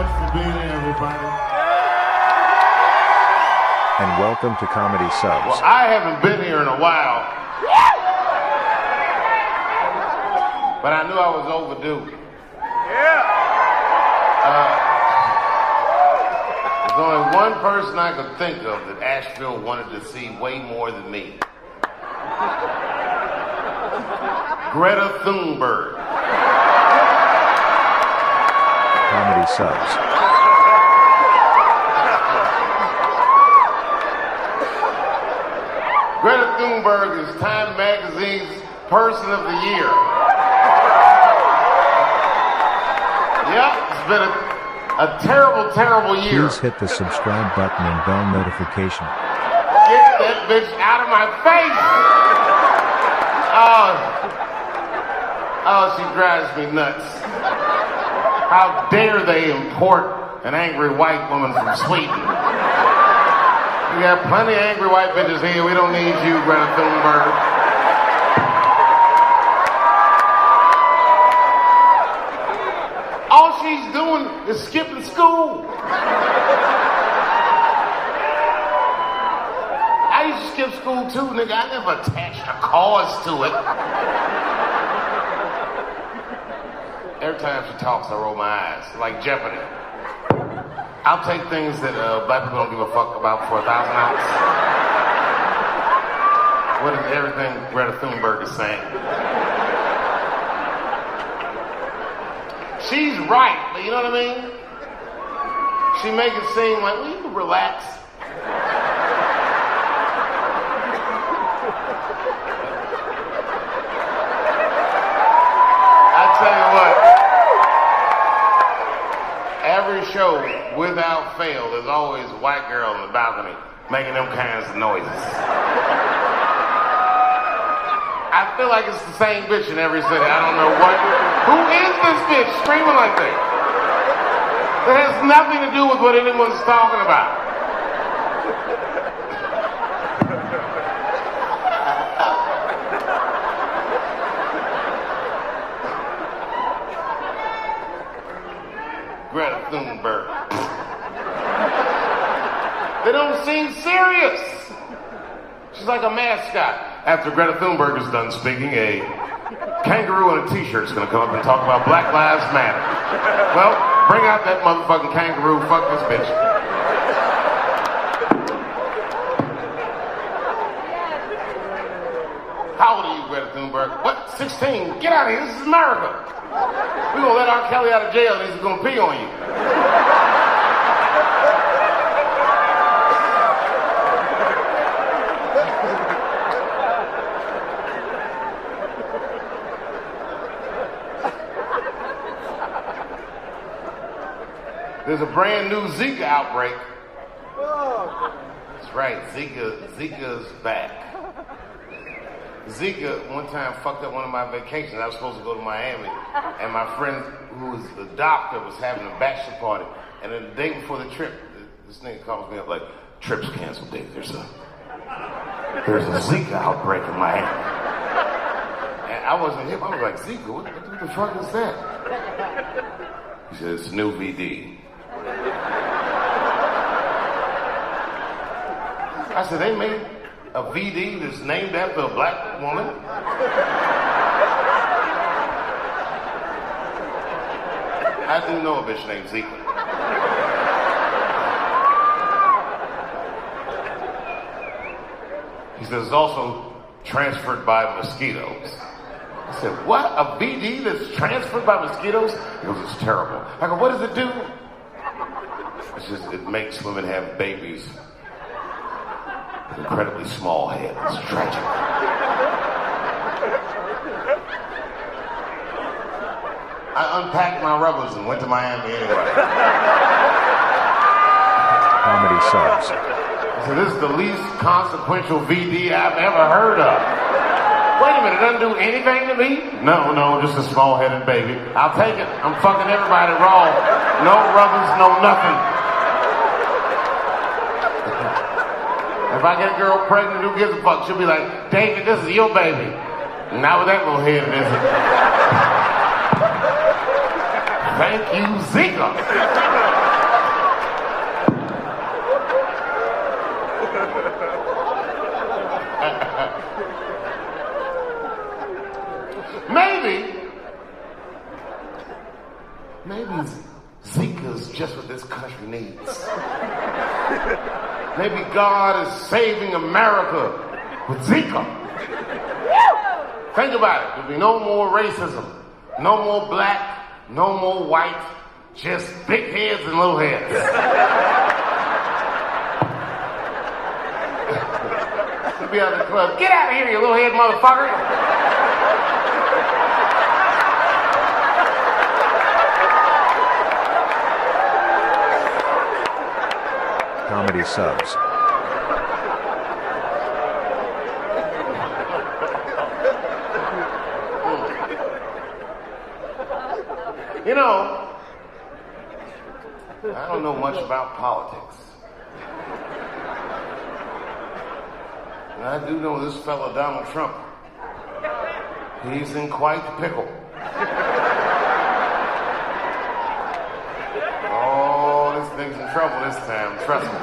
Nice to be here, everybody. And welcome to Comedy Subs. Well, I haven't been here in a while, but I knew I was overdue. There's only one person I could think of that Asheville wanted to see way more than me. Greta Thunberg. Comedy Subs. Greta Thunberg is Time Magazine's Person of the Year. Yep, it's been a terrible, terrible year. Please hit the subscribe button and bell notification. Get that bitch out of my face! Oh, she drives me nuts. How dare they import an angry white woman from Sweden? We got plenty of angry white bitches here. We don't need you, Greta Thunberg. All she's doing is skipping school. I used to skip school too, nigga. I never attached a cause to it. Every time she talks, I roll my eyes, like Jeopardy. I'll take things that black people don't give a fuck about for $1,000. What is everything Greta Thunberg is saying? She's right, but you know what I mean? She make it seem like, well, you can relax. I tell you what, every show, without fail, there's always a white girl on the balcony making them kinds of noises. I feel like it's the same bitch in every city. I don't know what. Who is this bitch screaming like that? That has nothing to do with what anyone's talking about. Greta Thunberg. They don't seem serious. She's like a mascot. After Greta Thunberg is done speaking, a kangaroo in a t-shirt is going to come up and talk about Black Lives Matter. Well, bring out that motherfucking kangaroo. Fuck this bitch. How old are you, Greta Thunberg? What? 16? Get out of here. This is America. We're going to let R. Kelly out of jail and he's going to pee on you. There's a brand new Zika outbreak. That's right, Zika's back. Zika one time fucked up one of my vacations. I was supposed to go to Miami, and my friend who was the doctor was having a bachelor party. And then the day before the trip, this nigga calls me up like, "Trip's canceled, Dave. There's a Zika outbreak in Miami." And I wasn't hip. I was like, "Zika? What the fuck is that?" He said, "It's a new VD." I said, "They made a VD that's named after a black woman?" I do know a bitch named Zika. He says it's also transferred by mosquitoes. I said, "What? A VD that's transferred by mosquitoes?" He goes, "It's terrible." I go, "What does it do?" It's just, it makes women have babies with incredibly small heads. It's tragic. I unpacked my rubbers and went to Miami anyway. Comedy Subs. So this is the least consequential VD I've ever heard of. Wait a minute, it doesn't do anything to me? No, just a small-headed baby. I'll take it. I'm fucking everybody raw. No rubbers, no nothing. If I get a girl pregnant, who gives a fuck? She'll be like, "David, this is your baby." Not with that little head, is it? Thank you, Zika. Maybe Zika's just what this country needs. Maybe God is saving America with Zika. Think about it. There'll be no more racism, no more black, no more white, just big heads and little heads. You'll be out of the club. Get out of here, you little head motherfucker. Comedy subs. You know, I don't know much about politics. And I do know this fella, Donald Trump. He's in quite the pickle. Oh, this nigga's in trouble this time, trust me.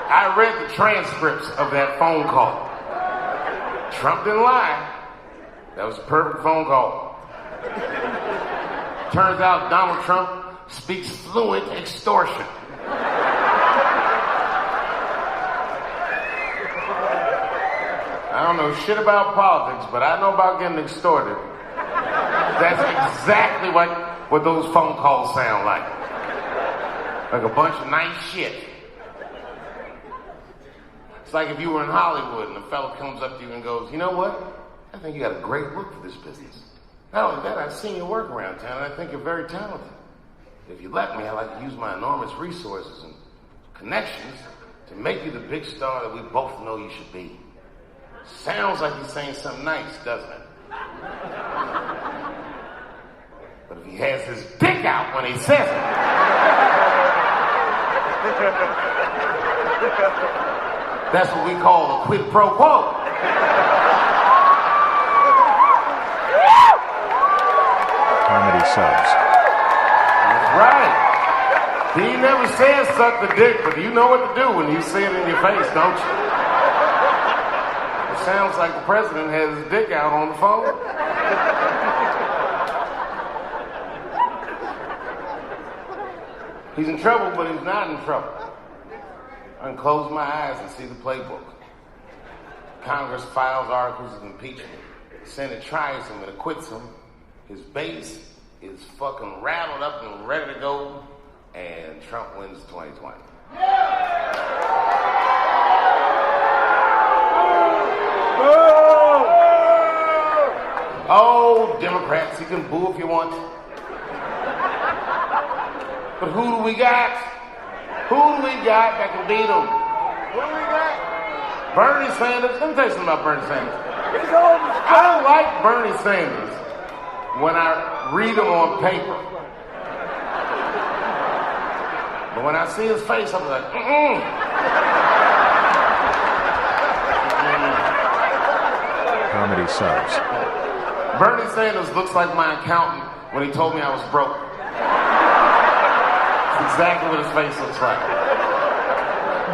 I read the transcripts of that phone call. Trump didn't lie. That was a perfect phone call. Turns out Donald Trump speaks fluent extortion. I don't know shit about politics, but I know about getting extorted. That's exactly what those phone calls sound like. Like a bunch of nice shit. It's like if you were in Hollywood and a fella comes up to you and goes, you know what? I think you got a great look for this business. Not only that, I've seen your work around town and I think you're very talented. If you let me, I'd like to use my enormous resources and connections to make you the big star that we both know you should be. Sounds like he's saying something nice, doesn't it? But if he has his dick out when he says it, that's what we call a quid pro quo. Comedy subs. That's right. He never says suck the dick, but you know what to do when you see it in your face, don't you? It sounds like the president has his dick out on the phone. He's in trouble, but he's not in trouble. I can close my eyes and see the playbook. Congress files articles of impeachment. The Senate tries him and acquits him. His base is fucking rattled up and ready to go, and Trump wins 2020. Oh, Democrats, you can boo if you want. But who do we got? Who do we got that can beat him? Who do we got? Bernie Sanders. Let me tell you something about Bernie Sanders. I don't like Bernie Sanders when I read him on paper. But when I see his face, I'm like, Comedy subs. Bernie Sanders looks like my accountant when he told me I was broke. That's exactly what his face looks like.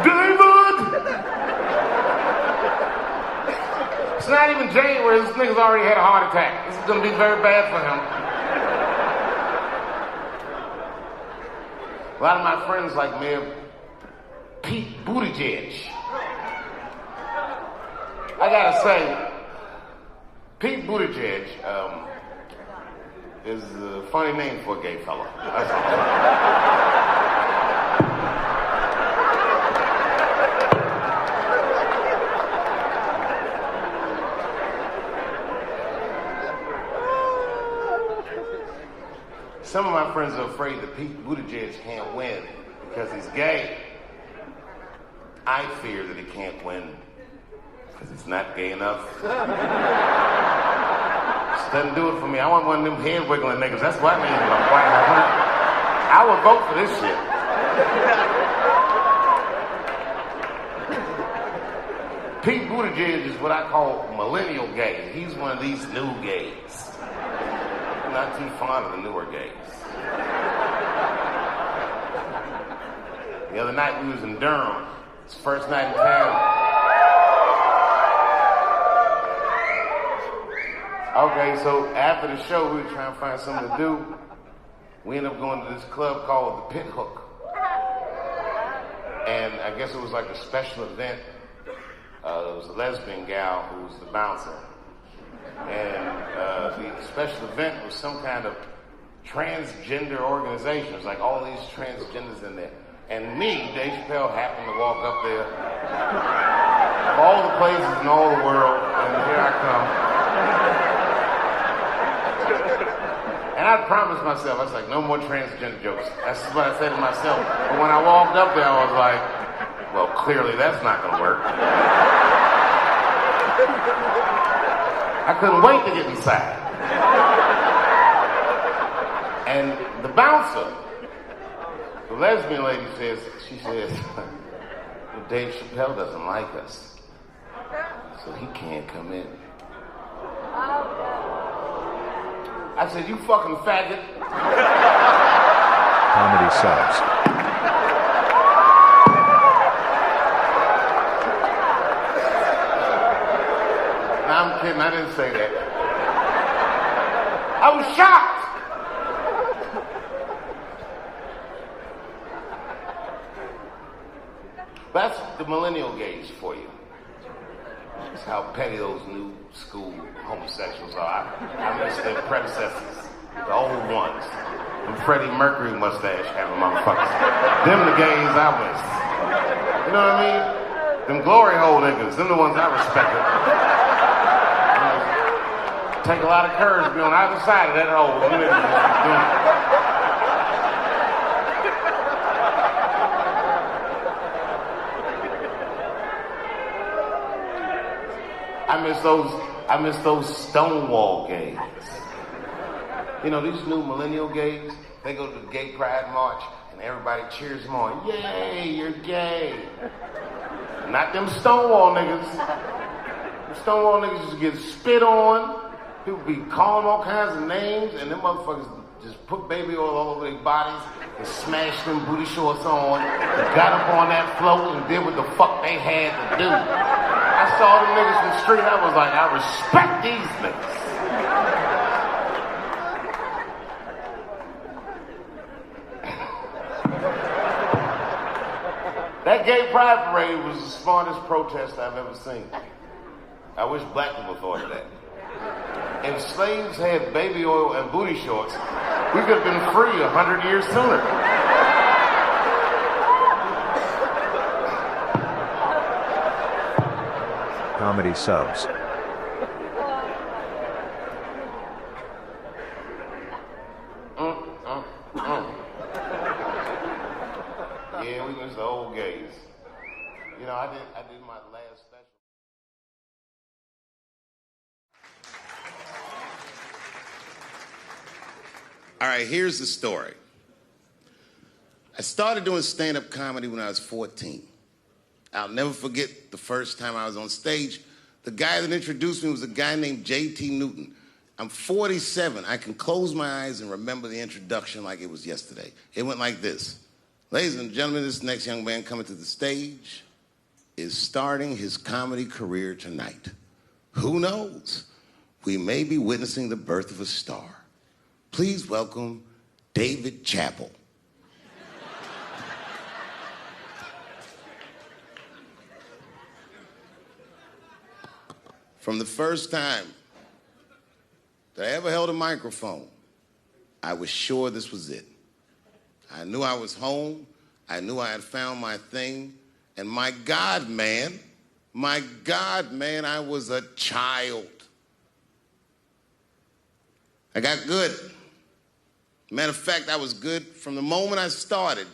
David! It's not even January. This nigga's already had a heart attack. This is going to be very bad for him. A lot of my friends like Mayor Pete Buttigieg. I gotta say, Pete Buttigieg is a funny name for a gay fella. Some of my friends are afraid that Pete Buttigieg can't win because he's gay. I fear that he can't win because he's not gay enough. Just doesn't do it for me. I want one of them head wiggling niggas. That's what I mean by white. I would vote for this shit. Pete Buttigieg is what I call millennial gay. He's one of these new gays. I'm not too fond of the newer gays. The other night we was in Durham. It's the first night in town. Okay, so after the show, we were trying to find something to do. We ended up going to this club called the Pit Hook. And I guess it was like a special event. There was a lesbian gal who was the bouncer. And the special event was some kind of transgender organization. It was like all these transgenders in there. And me, Dave Chappelle, happened to walk up there. Of all the places in all the world, and here I come. And I promised myself, I was like, no more transgender jokes. That's what I said to myself. But when I walked up there, I was like, well, clearly that's not going to work. I couldn't wait to get inside. And the bouncer, the lesbian lady says, well, Dave Chappelle doesn't like us, so he can't come in. I said, you fucking faggot. Comedy subs. No, I'm kidding, I didn't say that. I was shocked. That's the millennial gaze for you. That's how petty those new school homosexuals are. I miss their predecessors, the old ones. Them Freddie Mercury mustache having motherfuckers. Them the gays I miss. You know what I mean? Them glory hole niggas, them the ones I respected. Take a lot of courage to be on either side of that hole. Them niggas just doing it. I miss those Stonewall gays. You know, these new millennial gays, they go to the gay pride march and everybody cheers them on. Yay, you're gay. Not them Stonewall niggas. The Stonewall niggas just get spit on. People be calling all kinds of names and them motherfuckers just put baby oil all over their bodies and smashed them booty shorts on and got up on that float and did what the fuck they had to do. I saw them niggas in the street, I was like, I respect these niggas. That gay pride parade was the smartest protest I've ever seen. I wish black people thought of that. If slaves had baby oil and booty shorts, we could have been free 100 years sooner. Comedy subs. Yeah, we miss the old gays. You know, I did my last special. All right, here's the story. I started doing stand-up comedy when I was 14. I'll never forget the first time I was on stage. The guy that introduced me was a guy named J.T. Newton. I'm 47. I can close my eyes and remember the introduction like it was yesterday. It went like this. Ladies and gentlemen, this next young man coming to the stage is starting his comedy career tonight. Who knows? We may be witnessing the birth of a star. Please welcome David Chappelle. From the first time that I ever held a microphone, I was sure this was it. I knew I was home. I knew I had found my thing. And my God, man, I was a child. I got good. Matter of fact, I was good from the moment I started.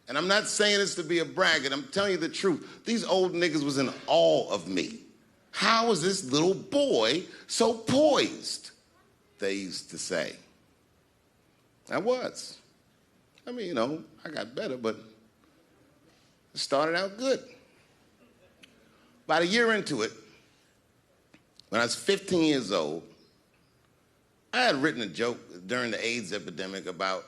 And I'm not saying this to be a braggart. I'm telling you the truth. These old niggas was in awe of me. How is this little boy so poised? They used to say. I was. I mean, you know, I got better, but it started out good. About a year into it, when I was 15 years old, I had written a joke during the AIDS epidemic about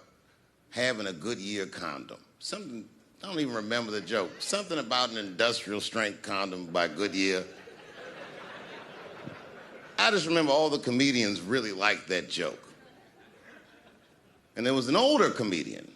having a Goodyear condom. Something, I don't even remember the joke. Something about an industrial strength condom by Goodyear. I just remember all the comedians really liked that joke. And there was an older comedian.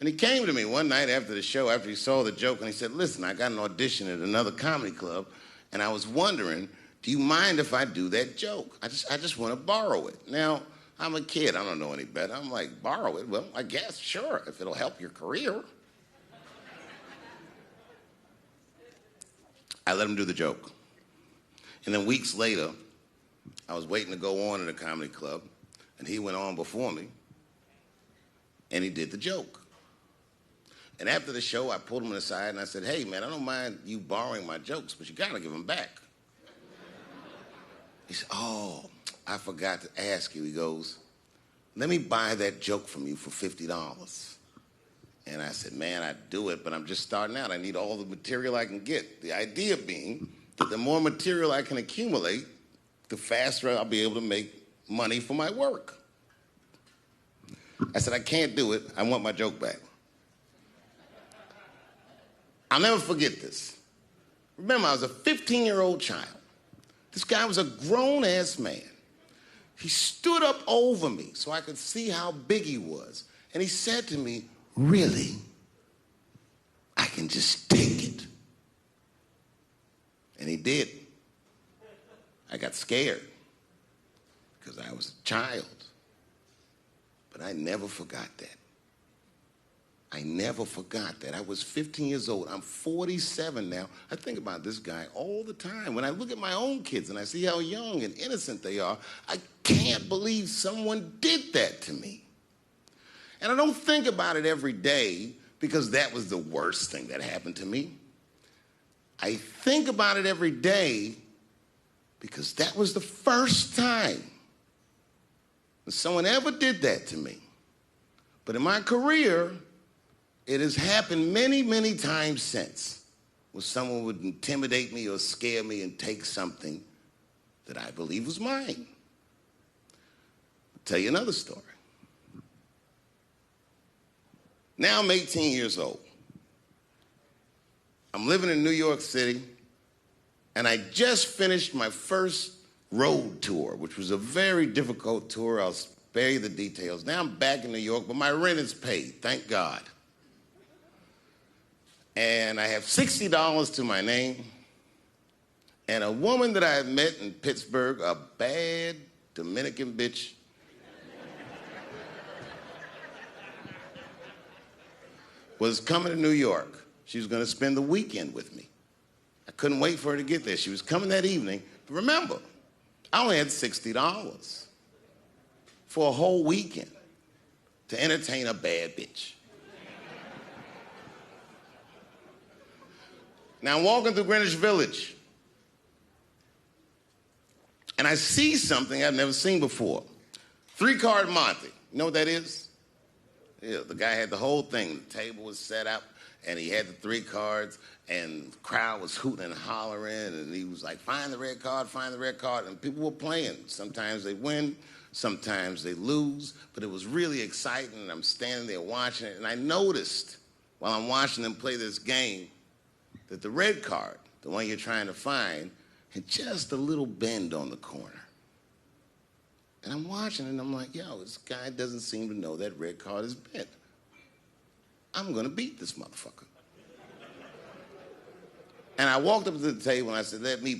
And he came to me one night after the show, after he saw the joke, and he said, listen, I got an audition at another comedy club, and I was wondering, do you mind if I do that joke? I just want to borrow it. Now, I'm a kid. I don't know any better. I'm like, borrow it? Well, I guess, sure, if it'll help your career. I let him do the joke. And then weeks later, I was waiting to go on in a comedy club, and he went on before me, and he did the joke. And after the show, I pulled him aside, and I said, hey, man, I don't mind you borrowing my jokes, but you got to give them back. He said, oh, I forgot to ask you. He goes, let me buy that joke from you for $50. And I said, man, I'd do it, but I'm just starting out. I need all the material I can get. The idea being that the more material I can accumulate, the faster I'll be able to make money for my work. I said, I can't do it. I want my joke back. I'll never forget this. Remember, I was a 15-year-old child. This guy was a grown-ass man. He stood up over me so I could see how big he was. And he said to me, really? I can just take it. And he did. I got scared because I was a child. But I never forgot that. I never forgot that. I was 15 years old. I'm 47 now. I think about this guy all the time. When I look at my own kids and I see how young and innocent they are, I can't believe someone did that to me. And I don't think about it every day because that was the worst thing that happened to me. I think about it every day because that was the first time that someone ever did that to me. But in my career, it has happened many, many times since where someone would intimidate me or scare me and take something that I believe was mine. I'll tell you another story. Now I'm 18 years old. I'm living in New York City, and I just finished my first road tour, which was a very difficult tour. I'll spare you the details. Now I'm back in New York, but my rent is paid, thank God. And I have $60 to my name, and a woman that I had met in Pittsburgh, a bad Dominican bitch, was coming to New York. She was going to spend the weekend with me. I couldn't wait for her to get there. She was coming that evening. But remember, I only had $60 for a whole weekend to entertain a bad bitch. Now I'm walking through Greenwich Village, and I see something I've never seen before. 3-card Monte. You know what that is? Yeah, the guy had the whole thing. The table was set up, and he had the 3 cards, and the crowd was hooting and hollering, and he was like, find the red card, and people were playing. Sometimes they win, sometimes they lose, but it was really exciting, and I'm standing there watching it, and I noticed while I'm watching them play this game that the red card, the one you're trying to find, had just a little bend on the corner. And I'm watching it, and I'm like, yo, this guy doesn't seem to know that red card is bent. I'm going to beat this motherfucker. And I walked up to the table, and I said, let me